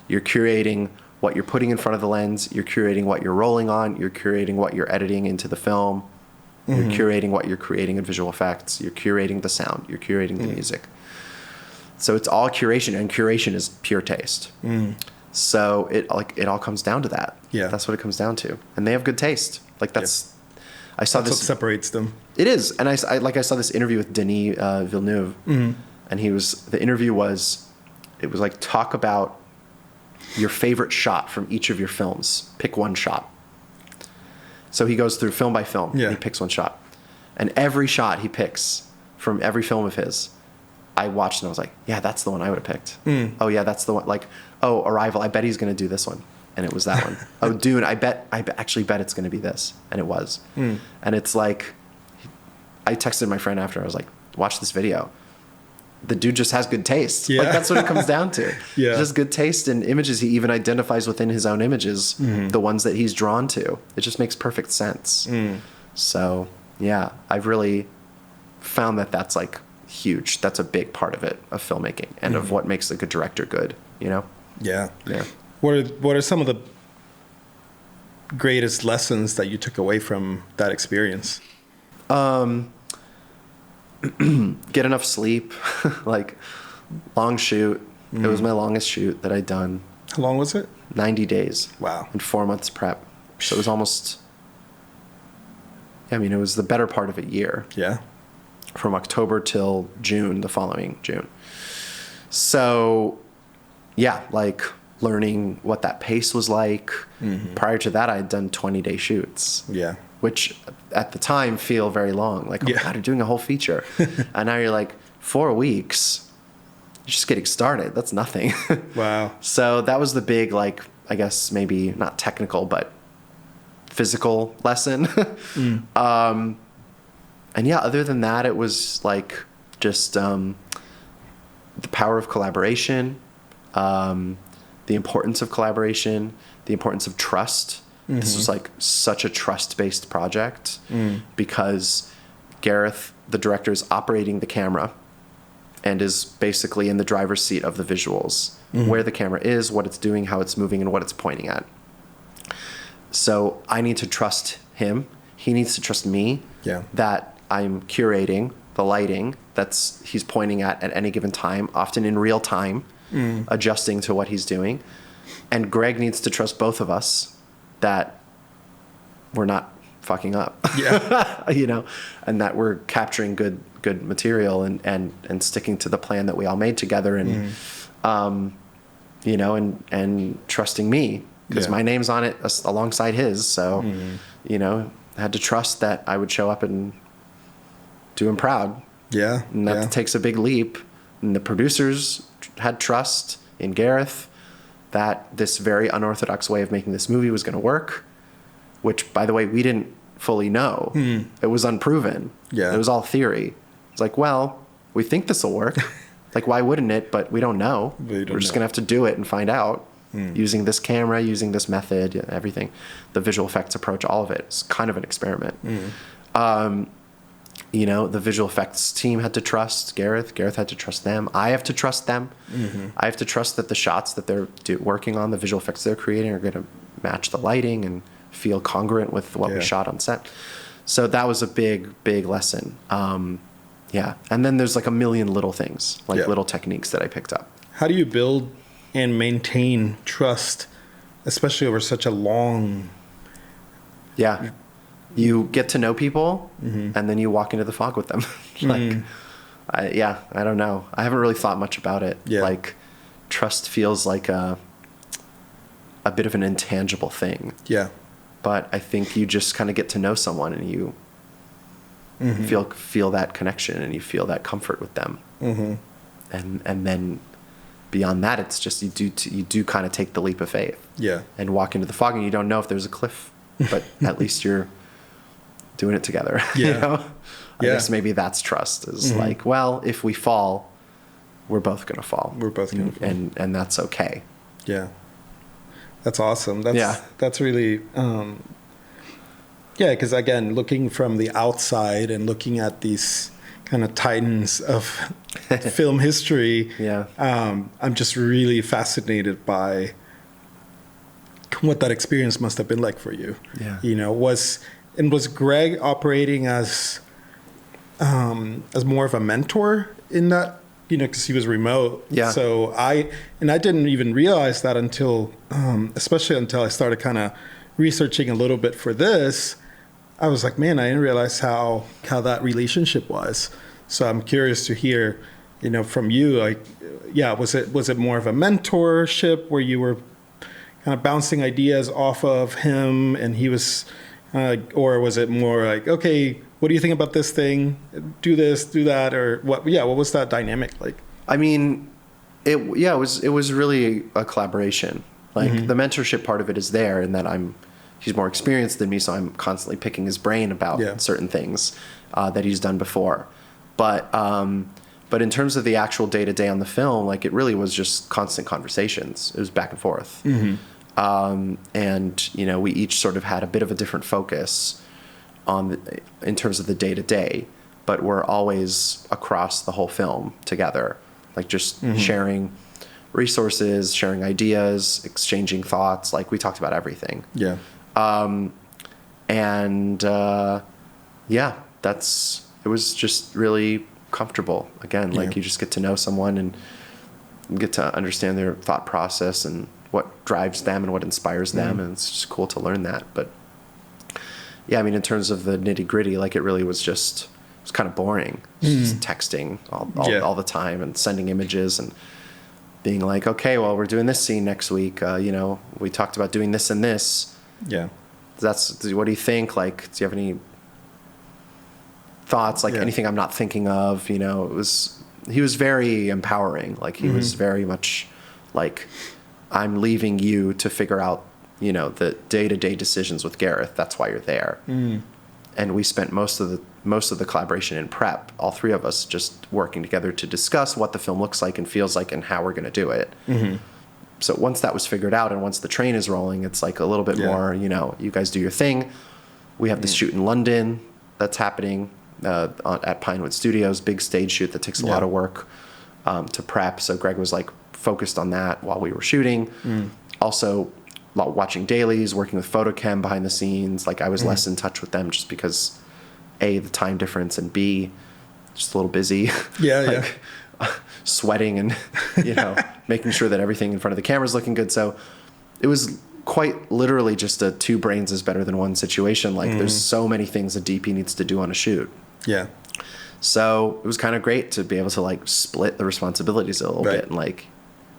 You're curating what you're putting in front of the lens. You're curating what you're rolling on. You're curating what you're editing into the film. You're curating what you're creating in visual effects. You're curating the sound. You're curating the music. So it's all curation, and curation is pure taste. So it all comes down to that. Yeah, that's what it comes down to. And they have good taste. Like that's, I saw that's this. What separates them. It is, and I saw this interview with Denis Villeneuve, and the interview was like talk about your favorite shot from each of your films. Pick one shot. So he goes through film by film. And he picks one shot. And every shot he picks from every film of his, I watched and I was like, yeah, that's the one I would have picked. Oh, yeah, that's the one. Like, oh, Arrival, I bet he's going to do this one. And it was that one. Oh, Dune, I actually bet it's going to be this. And it was. And it's like, I texted my friend after. I was like, watch this video. The dude just has good taste. Like that's what it comes down to. Just good taste in images. He even identifies within his own images the ones that he's drawn to. It just makes perfect sense. So yeah, I've really found that that's like huge. That's a big part of it, of filmmaking, and of what makes a good director good, you know? Yeah. Yeah. What are some of the greatest lessons that you took away from that experience? Get enough sleep, like long shoot. It was my longest shoot that I'd done. How long was it? 90 days. Wow. And 4 months prep. So it was almost, I mean, it was the better part of a year. Yeah. From October till June, the following June. So, yeah, like learning what that pace was like. Prior to that, I had done 20-day shoots. Yeah. Which at the time feel very long. Like, oh God, you're doing a whole feature. And now you're like, 4 weeks, you're just getting started. That's nothing. Wow. So that was the big, like, I guess maybe not technical, but physical lesson. And yeah, other than that, it was like just the power of collaboration, the importance of collaboration, the importance of trust. This was like such a trust-based project because Gareth, the director, is operating the camera and is basically in the driver's seat of the visuals, where the camera is, what it's doing, how it's moving, and what it's pointing at. So I need to trust him. He needs to trust me that I'm curating the lighting that's he's pointing at any given time, often in real time, adjusting to what he's doing. And Greg needs to trust both of us that we're not fucking up, you know, and that we're capturing good material and sticking to the plan that we all made together, and you know, and trusting me because my name's on it alongside his. So, you know, I had to trust that I would show up and do him proud. Yeah. And that takes a big leap. And the producers had trust in Gareth that this very unorthodox way of making this movie was going to work, which, by the way, we didn't fully know. It was unproven. It was all theory. It's like, well, we think this will work. Like, why wouldn't it? But we don't know. We're just going to have to do it and find out using this camera, using this method, everything, the visual effects approach, all of it. It's kind of an experiment. You know, the visual effects team had to trust Gareth. Gareth had to trust them. I have to trust them. I have to trust that the shots that they're working on, the visual effects they're creating, are going to match the lighting and feel congruent with what we shot on set. So that was a big lesson. And then there's like a million little things, like little techniques that I picked up. How do you build and maintain trust, especially over such a long... You get to know people, and then you walk into the fog with them. I don't know. I haven't really thought much about it. Like, trust feels like a bit of an intangible thing. But I think you just kind of get to know someone, and you feel that connection, and you feel that comfort with them. And then beyond that, it's just you do kind of take the leap of faith. And walk into the fog, and you don't know if there's a cliff, but at least you're doing it together. You know? I guess maybe that's trust, is like, well, if we fall, we're both going to fall. And that's okay. That's awesome. That's really, because again, looking from the outside and looking at these kind of titans of film history, I'm just really fascinated by what that experience must have been like for you. You know, was Greg operating as more of a mentor in that, you know, because he was remote. So I didn't even realize that until, especially until I started kind of researching a little bit for this. I was like, man, I didn't realize how that relationship was. So I'm curious to hear, you know, from you, like, was it more of a mentorship where you were kind of bouncing ideas off of him and he was, or was it more like, okay, what do you think about this thing? Do this, do that, or what? What was that dynamic like? I mean, it was really a collaboration. Like, the mentorship part of it is there, in that he's more experienced than me, so I'm constantly picking his brain about certain things that he's done before. But in terms of the actual day-to-day on the film, like, it really was just constant conversations. It was back and forth. And, you know, we each sort of had a bit of a different focus in terms of the day-to-day. but we're always across the whole film together, like just sharing resources, sharing ideas, exchanging thoughts. Like we talked about everything. Yeah. It was just really comfortable. Again, like you just get to know someone and get to understand their thought process and what drives them and what inspires them. And it's just cool to learn that. But yeah, I mean, in terms of the nitty gritty, like it really was just, it was kind of boring. Just texting all the time and sending images and being like, okay, well, we're doing this scene next week. We talked about doing this and this. Yeah. What do you think? Like, do you have any thoughts? Like anything I'm not thinking of? He was very empowering. Like he was very much like, I'm leaving you to figure out, the day-to-day decisions with Gareth. That's why you're there. And we spent most of the collaboration in prep, all three of us just working together to discuss what the film looks like and feels like and how we're going to do it. So once that was figured out and once the train is rolling, it's like a little bit more, you guys do your thing. We have this shoot in London that's happening at Pinewood Studios, big stage shoot that takes a lot of work to prep. So Greg was like focused on that while we were shooting. Also watching dailies, working with Photochem behind the scenes. Like I was less in touch with them just because A, the time difference, and B, just a little busy. Sweating and, making sure that everything in front of the camera is looking good. So it was quite literally just a two brains is better than one situation. Like there's so many things a DP needs to do on a shoot. Yeah. So it was kind of great to be able to like split the responsibilities a little bit and like,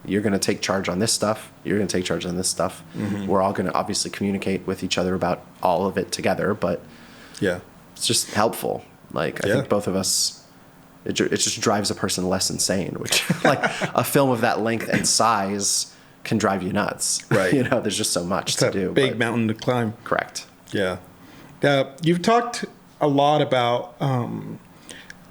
you're going to take charge on this stuff. You're going to take charge on this stuff. We're all going to obviously communicate with each other about all of it together, but it's just helpful. Like I think both of us, it just drives a person less insane, which like a film of that length and size can drive you nuts. Right. There's just so much to do. Big mountain to climb. Correct. Yeah. You've talked a lot about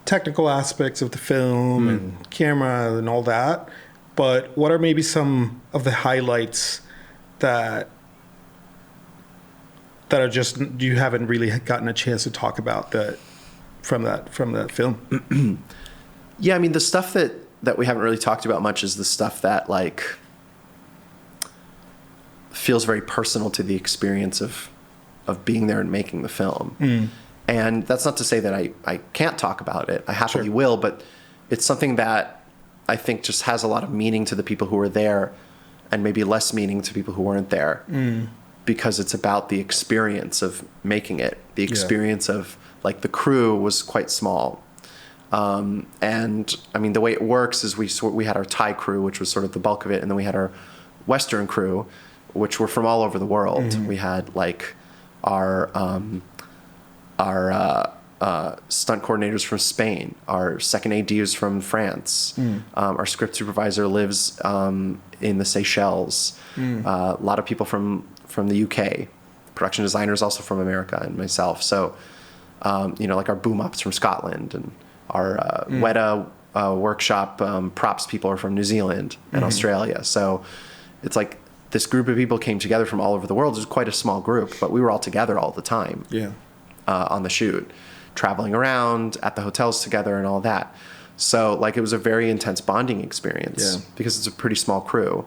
technical aspects of the film and camera and all that. But what are maybe some of the highlights that are just you haven't really gotten a chance to talk about from that film? Yeah, I mean the stuff that we haven't really talked about much is the stuff that like feels very personal to the experience of being there and making the film. And that's not to say that I can't talk about it. I happily will, but it's something that I think just has a lot of meaning to the people who were there and maybe less meaning to people who weren't there because it's about the experience of making it. The experience of like the crew was quite small. And I mean, the way it works is we had our Thai crew, which was sort of the bulk of it. And then we had our Western crew, which were from all over the world. We had like our stunt coordinators from Spain, our second AD is from France, our script supervisor lives in the Seychelles, a lot of people from the UK, production designers also from America, and myself. So, like our boom ops from Scotland, and our Weta workshop props people are from New Zealand and Australia. So it's like this group of people came together from all over the world. It was quite a small group, but we were all together all the time on the shoot, traveling around at the hotels together and all that. So like it was a very intense bonding experience because it's a pretty small crew.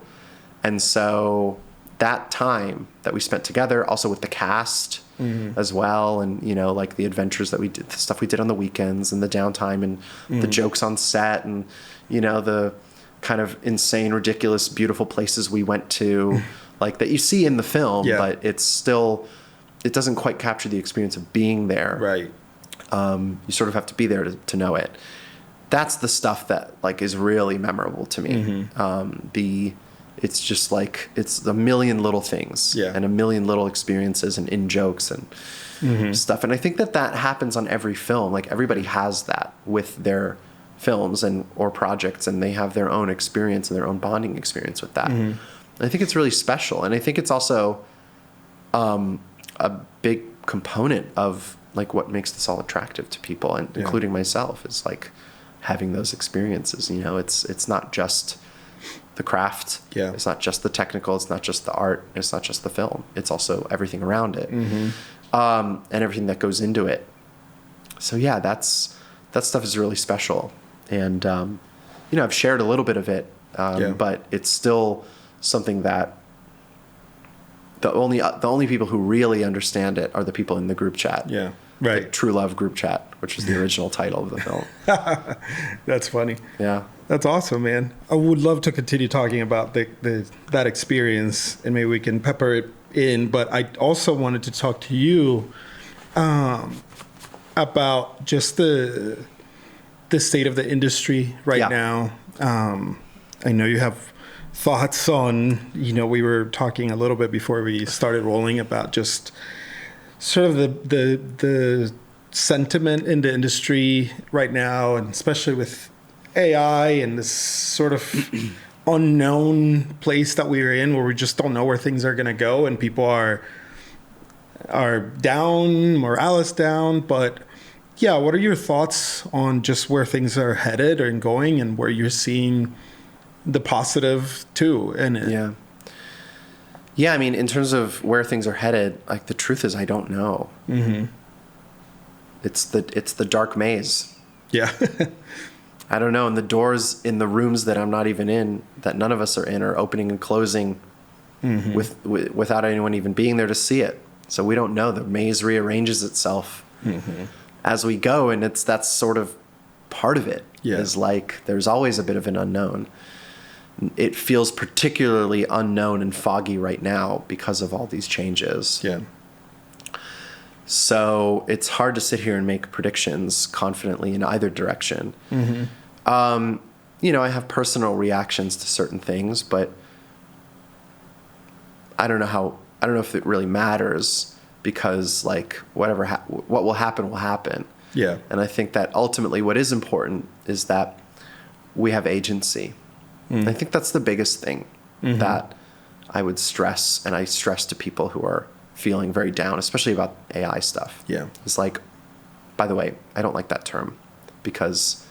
And so that time that we spent together, also with the cast as well, and like the adventures that we did, the stuff we did on the weekends and the downtime and the jokes on set and the kind of insane, ridiculous, beautiful places we went to, like that you see in the film, but it doesn't quite capture the experience of being there. Right. You sort of have to be there to know it. That's the stuff that like is really memorable to me. It's just like, it's a million little things and a million little experiences and in-jokes and stuff. And I think that happens on every film. Like everybody has that with their films or projects, and they have their own experience and their own bonding experience with that. And I think it's really special. And I think it's also a big component of like what makes this all attractive to people, and including myself, is like having those experiences. It's not just the craft. It's not just the technical. It's not just the art. It's not just the film. It's also everything around it, and everything that goes into it. So that's that stuff is really special. And, I've shared a little bit of it, but it's still something that the only people who really understand it are the people in the group chat. Yeah. Right. The True Love group chat, which is the original title of the film. That's funny. Yeah. That's awesome, man. I would love to continue talking about that experience, and maybe we can pepper it in. But I also wanted to talk to you about just the state of the industry right now. I know you have thoughts on, we were talking a little bit before we started rolling about just sort of the sentiment in the industry right now, and especially with AI and this sort of unknown place that we're in, where we just don't know where things are going to go, and people are down, morale down. But yeah, what are your thoughts on just where things are headed and going, and where you're seeing the positive too in it? Yeah, I mean, in terms of where things are headed, like, the truth is I don't know. Mm-hmm. It's the dark maze. Yeah. I don't know. And the doors in the rooms that I'm not even in, that none of us are in, are opening and closing without anyone even being there to see it. So we don't know. The maze rearranges itself as we go, and that's sort of part of it. Yeah. Is like, there's always a bit of an unknown. It feels particularly unknown and foggy right now because of all these changes. Yeah. So it's hard to sit here and make predictions confidently in either direction. Mm-hmm. I have personal reactions to certain things, but I don't know if it really matters, because, like, what will happen will happen. Yeah. And I think that ultimately what is important is that we have agency. Mm. I think that's the biggest thing that I would stress, and I stress to people who are feeling very down, especially about AI stuff. Yeah. It's like, by the way, I don't like that term, because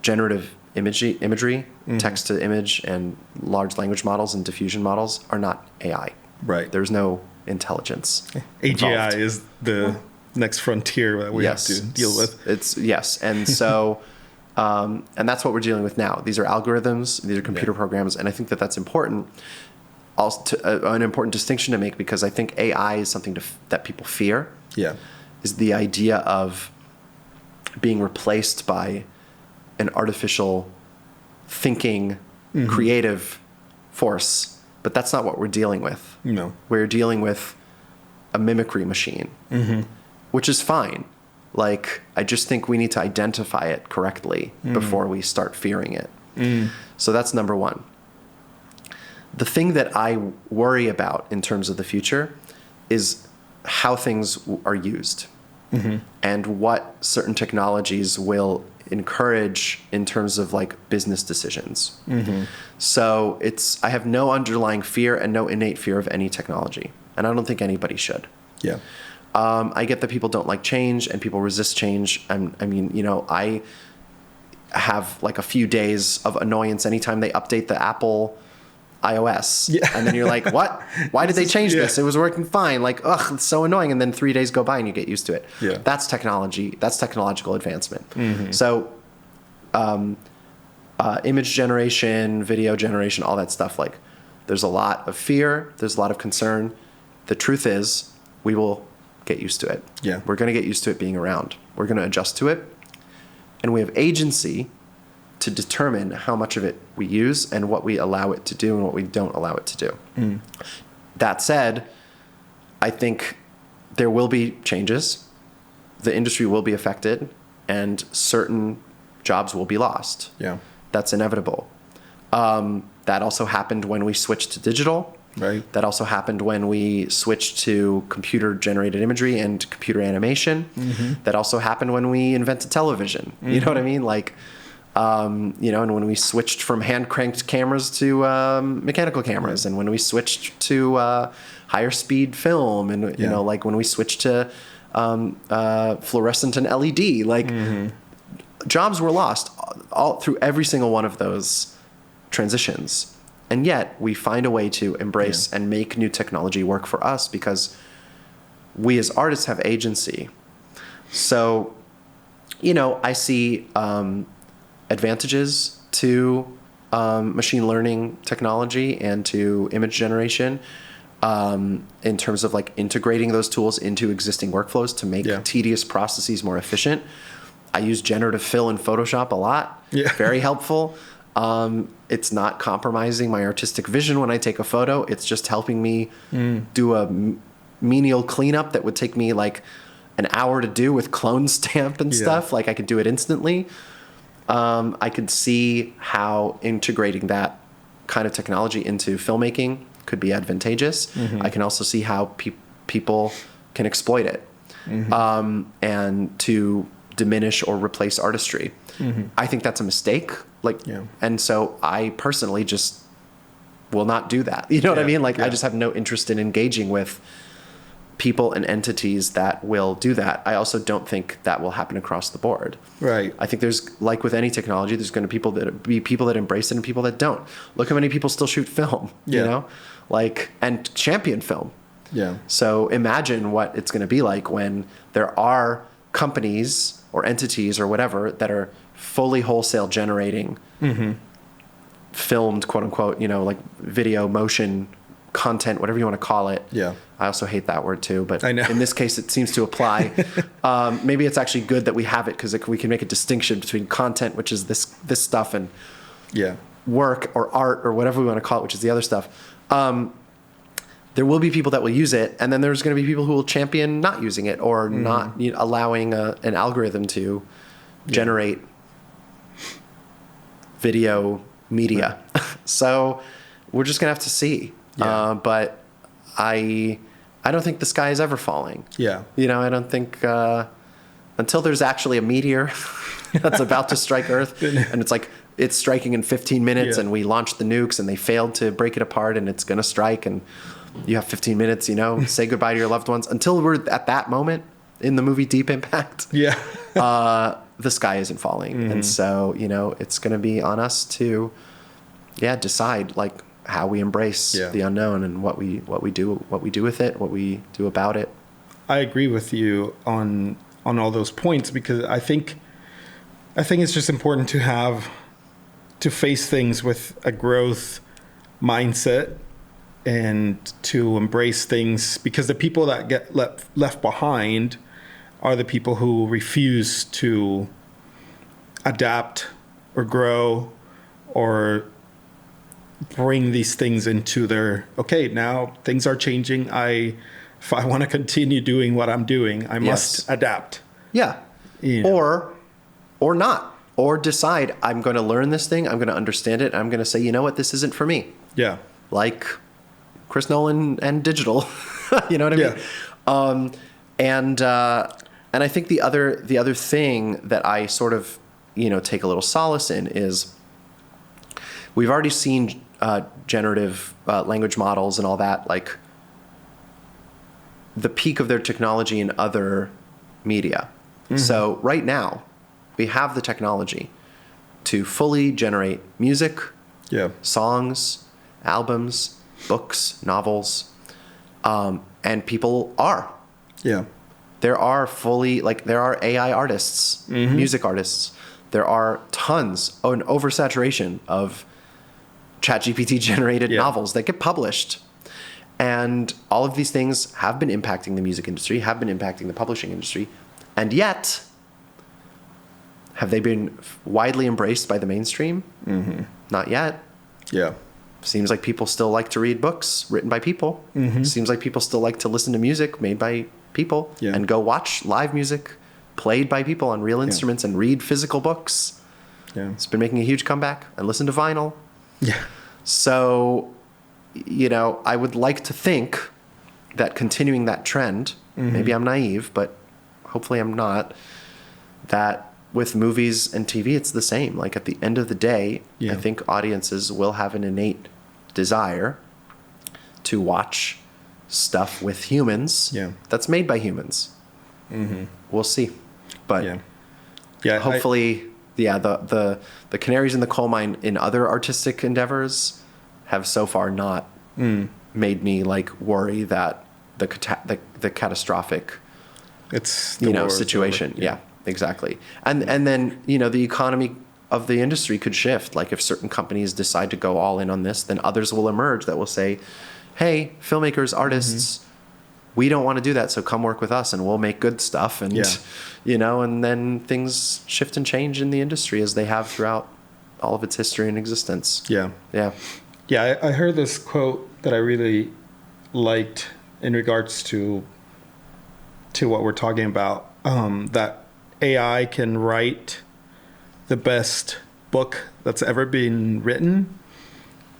generative imagery, text to image, and large language models and diffusion models are not AI. Right. There's no intelligence. AGI involved. Is the next frontier that we have to deal with. And so, and that's what we're dealing with now. These are algorithms, these are computer programs, and I think that that's important. Also, an important distinction to make, because I think AI is something that people fear. Yeah, is the idea of being replaced by an artificial thinking, creative force. But that's not what we're dealing with. No, we're dealing with a mimicry machine, which is fine. Like, I just think we need to identify it correctly before we start fearing it. So that's number one. The thing that I worry about in terms of the future is how things are used and what certain technologies will encourage in terms of, like, business decisions. So I have no underlying fear and no innate fear of any technology, and I don't think anybody should. Yeah. I get that people don't like change and people resist change. I have, like, a few days of annoyance anytime they update the Apple iOS. Yeah. And then you're like, what? Why did they change this? It was working fine. Like, ugh, it's so annoying. And then 3 days go by and you get used to it. Yeah. That's technology. That's technological advancement. So image generation, video generation, all that stuff, like, there's a lot of fear. There's a lot of concern. The truth is, we will get used to it. Yeah. We're going to get used to it being around. We're going to adjust to it. And we have agency to determine how much of it we use and what we allow it to do and what we don't allow it to do. That said, I think there will be changes. The industry will be affected, and certain jobs will be lost. Yeah. That's inevitable. That also happened when we switched to digital. Right. That also happened when we switched to computer-generated imagery and computer animation. That also happened when we invented television. You know what I mean? Like, and when we switched from hand-cranked cameras to mechanical cameras, and when we switched to higher-speed film, and like when we switched to fluorescent and LED, like jobs were lost all through every single one of those transitions. And yet we find a way to embrace and make new technology work for us, because we as artists have agency. So I see advantages to machine learning technology and to image generation in terms of like integrating those tools into existing workflows to make tedious processes more efficient. I use generative fill in Photoshop a lot. Yeah. Very helpful. It's not compromising my artistic vision when I take a photo. It's just helping me do a menial cleanup that would take me like an hour to do with clone stamp and stuff. Like I could do it instantly. I could see how integrating that kind of technology into filmmaking could be advantageous. I can also see how people can exploit it and to diminish or replace artistry. I think that's a mistake. And so I personally just will not do that. You know what I mean? Like I just have no interest in engaging with people and entities that will do that. I also don't think that will happen across the board. Right. I think there's, like with any technology, there's going to be people that embrace it and people that don't. Look how many people still shoot film, you know, like, and champion film. Yeah. So imagine what it's going to be like when there are companies or entities or whatever that are fully wholesale generating filmed, quote unquote, like video, motion, content, whatever you want to call it. Yeah. I also hate that word too, but in this case, it seems to apply. Maybe it's actually good that we have it because we can make a distinction between content, which is this stuff, and work or art or whatever we want to call it, which is the other stuff. There will be people that will use it, and then there's going to be people who will champion not using it or not allowing an algorithm to generate video media. So we're just going to have to see. But I don't think the sky is ever falling. Yeah. I don't think until there's actually a meteor that's about to strike Earth, and it's striking in 15 minutes, and we launched the nukes, and they failed to break it apart, and it's going to strike, and you have 15 minutes, say goodbye to your loved ones. Until we're at that moment in the movie Deep Impact, the sky isn't falling. And so, it's going to be on us to, decide like how we embrace the unknown and what we do with it, what we do about it. I agree with you on all those points, because I think it's just important to face things with a growth mindset and to embrace things, because the people that get left behind are the people who refuse to adapt or grow or bring these things into their, now things are changing. If I want to continue doing what I'm doing, I must adapt. Yeah. Or not. Or decide, I'm going to learn this thing, I'm going to understand it, I'm going to say, you know what, this isn't for me. Yeah. Like Chris Nolan and digital. You know what I mean? And I think the other thing that I sort of, take a little solace in is we've already seen generative language models and all that, like the peak of their technology in other media. So right now, we have the technology to fully generate music, songs, albums, books, novels, and people are. Yeah. There are AI artists, music artists. There are tons, an oversaturation of ChatGPT generated novels that get published. And all of these things have been impacting the music industry, have been impacting the publishing industry. And yet, have they been widely embraced by the mainstream? Not yet. Yeah. Seems like people still like to read books written by people. Seems like people still like to listen to music made by people and go watch live music played by people on real instruments and read physical books. Yeah. It's been making a huge comeback, and listen to vinyl. Yeah. So, I would like to think that continuing that trend, maybe I'm naive, but hopefully I'm not, that with movies and TV, it's the same. Like at the end of the day, I think audiences will have an innate desire to watch stuff with humans that's made by humans. We'll see. But hopefully, the canaries in the coal mine in other artistic endeavors have so far not made me worry that the catastrophic situation. exactly. And then, the economy of the industry could shift. Like if certain companies decide to go all in on this, then others will emerge that will say, hey, filmmakers, artists, we don't want to do that, so come work with us and we'll make good stuff. And, and then things shift and change in the industry as they have throughout all of its history and existence. Yeah. Yeah. Yeah, I heard this quote that I really liked in regards to what we're talking about, that AI can write the best book that's ever been written,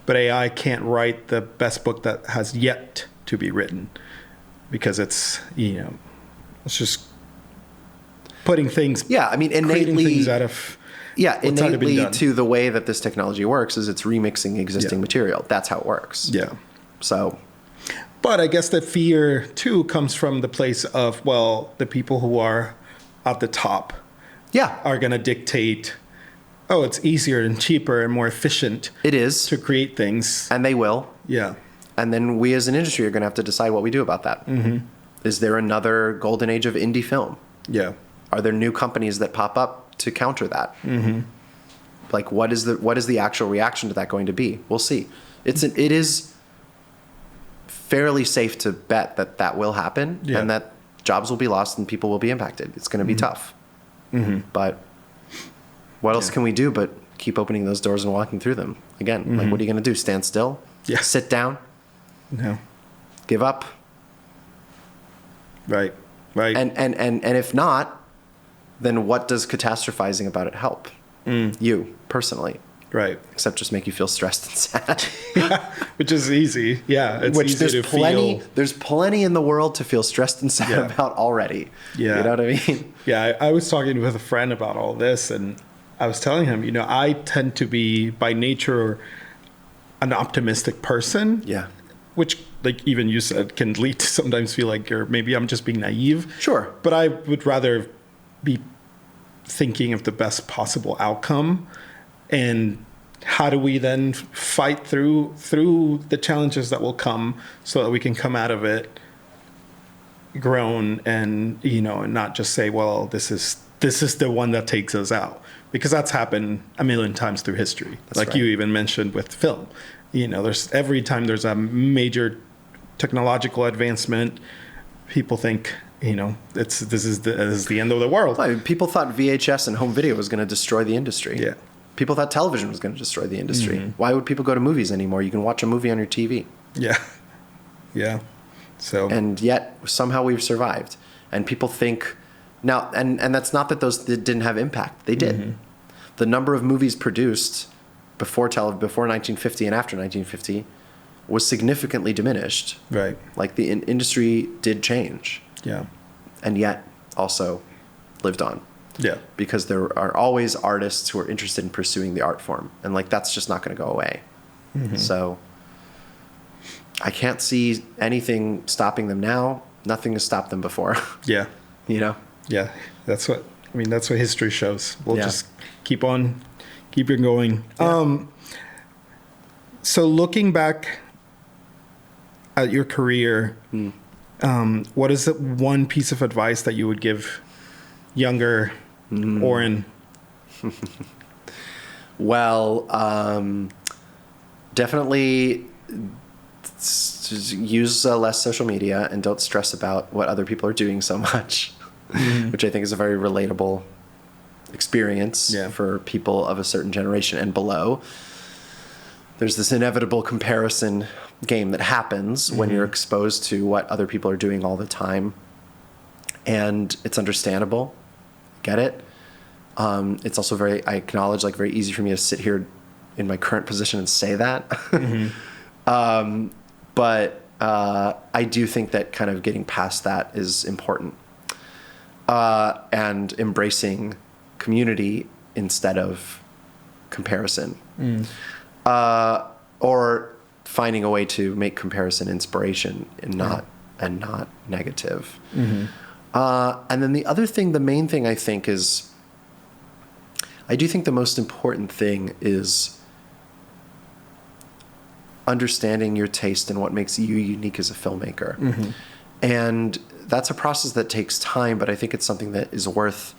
but AI can't write the best book that has yet to be written, because it's just putting things, innately things out of innately to the way that this technology works is it's remixing existing material. That's how it works. Yeah. So, but I guess the fear too comes from the place of, well, the people who are at the top are going to dictate, oh, it's easier and cheaper and more efficient. It is to create things. And they will. Yeah. And then we as an industry are going to have to decide what we do about that. Mm-hmm. Is there another golden age of indie film? Yeah. Are there new companies that pop up to counter that? Mm-hmm. Like, what is the actual reaction to that going to be? We'll see. It is fairly safe to bet that will happen, and that jobs will be lost and people will be impacted. It's going to be tough. Mm-hmm. But what else can we do but keep opening those doors and walking through them? Again, like, what are you going to do? Stand still? Yeah. Sit down? No. Give up? Right. And if not, then what does catastrophizing about it help? You, personally. Right. Except just make you feel stressed and sad. Which is easy. Yeah. It's easy to feel. There's plenty in the world to feel stressed and sad about already. Yeah. You know what I mean? Yeah. I was talking with a friend about all this, and I was telling him, I tend to be by nature an optimistic person. Yeah. Which, like even you said, can lead to sometimes feel like maybe I'm just being naive. Sure. But I would rather be thinking of the best possible outcome, and how do we then fight through the challenges that will come so that we can come out of it grown and and not just say, well, this is the one that takes us out, because that's happened a million times through history. That's like right. You even mentioned with film. There's every time there's a major technological advancement, people think, this is the end of the world. Well, people thought VHS and home video was going to destroy the industry. Yeah. People thought television was going to destroy the industry. Mm-hmm. Why would people go to movies anymore? You can watch a movie on your TV. Yeah. Yeah. So. And yet somehow we've survived. And people think now, and that's not that those didn't have impact. They did. Mm-hmm. The number of movies produced before 1950 and after 1950 was significantly diminished. Right. Like the industry did change. Yeah. And yet also lived on. Yeah. Because there are always artists who are interested in pursuing the art form. And like, that's just not going to go away. Mm-hmm. So I can't see anything stopping them now. Nothing has stopped them before. Yeah. Yeah. That's what history shows. We'll just keep it going. Yeah. So looking back at your career, what is the one piece of advice that you would give younger Oren? Well, definitely use less social media and don't stress about what other people are doing so much, which I think is a very relatable experience for people of a certain generation and below. There's this inevitable comparison game that happens when you're exposed to what other people are doing all the time. And it's understandable. Get it? It's also I acknowledge, very easy for me to sit here in my current position and say that. But I do think that kind of getting past that is important. And embracing community instead of comparison. Or finding a way to make comparison inspiration and not negative. And then the main thing I think is, I do think the most important thing is understanding your taste and what makes you unique as a filmmaker. And that's a process that takes time, but I think it's something that is worth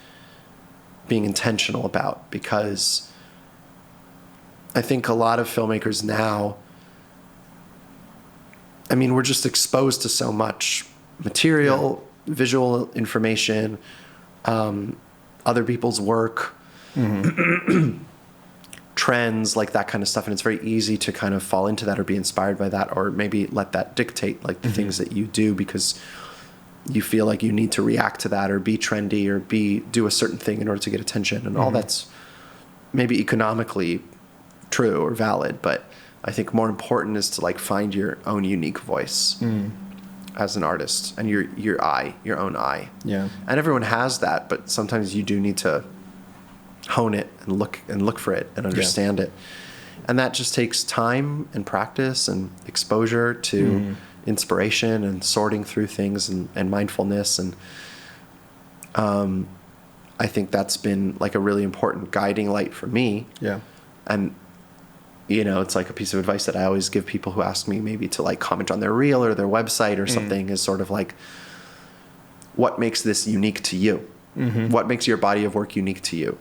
being intentional about, because I think a lot of filmmakers now, I mean, we're just exposed to so much material, visual information, other people's work, trends, like that kind of stuff. And it's very easy to kind of fall into that or be inspired by that, or maybe let that dictate like the things that you do, because you feel like you need to react to that or be trendy or do a certain thing in order to get attention. And all that's maybe economically true or valid, but I think more important is to like find your own unique voice as an artist, and your own eye. Yeah. And everyone has that, but sometimes you do need to hone it and look for it and understand it. And that just takes time and practice and exposure to inspiration and sorting through things and mindfulness. And I think that's been like a really important guiding light for me. Yeah. And you know, it's like a piece of advice that I always give people who ask me maybe to like comment on their reel or their website or something, is sort of like, what makes this unique to you? What makes your body of work unique to you?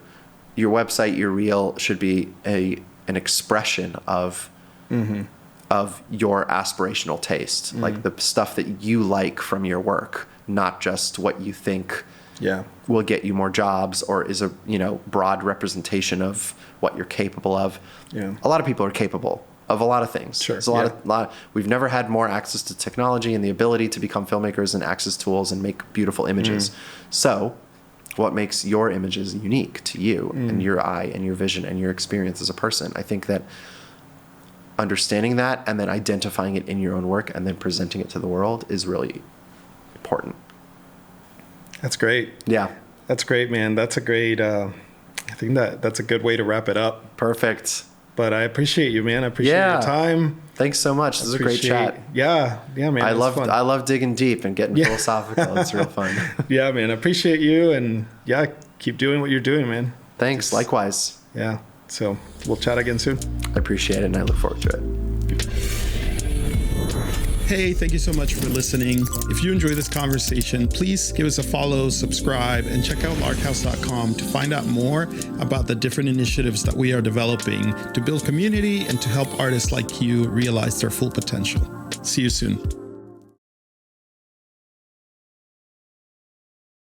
Your website, your reel should be an expression of your aspirational taste, like the stuff that you like from your work, not just what you think will get you more jobs or is a, you know, broad representation of what you're capable of. A lot of people are capable of a lot of things. Sure. There's a lot. We've never had more access to technology and the ability to become filmmakers and access tools and make beautiful images. So what makes your images unique to you and your eye and your vision and your experience as a person? I think that understanding that and then identifying it in your own work and then presenting it to the world is really important. That's great. Yeah. That's great, man. That's a great, I think that's a good way to wrap it up. Perfect. But I appreciate you, man. I appreciate your time. Thanks so much. This is a great chat. Yeah, man. I love digging deep and getting philosophical. It's real fun. Yeah, man. I appreciate you, and keep doing what you're doing, man. Thanks. Likewise. Yeah. So we'll chat again soon. I appreciate it, and I look forward to it. Hey, thank you so much for listening. If you enjoy this conversation, please give us a follow, subscribe, and check out larkhouse.com to find out more about the different initiatives that we are developing to build community and to help artists like you realize their full potential. See you soon.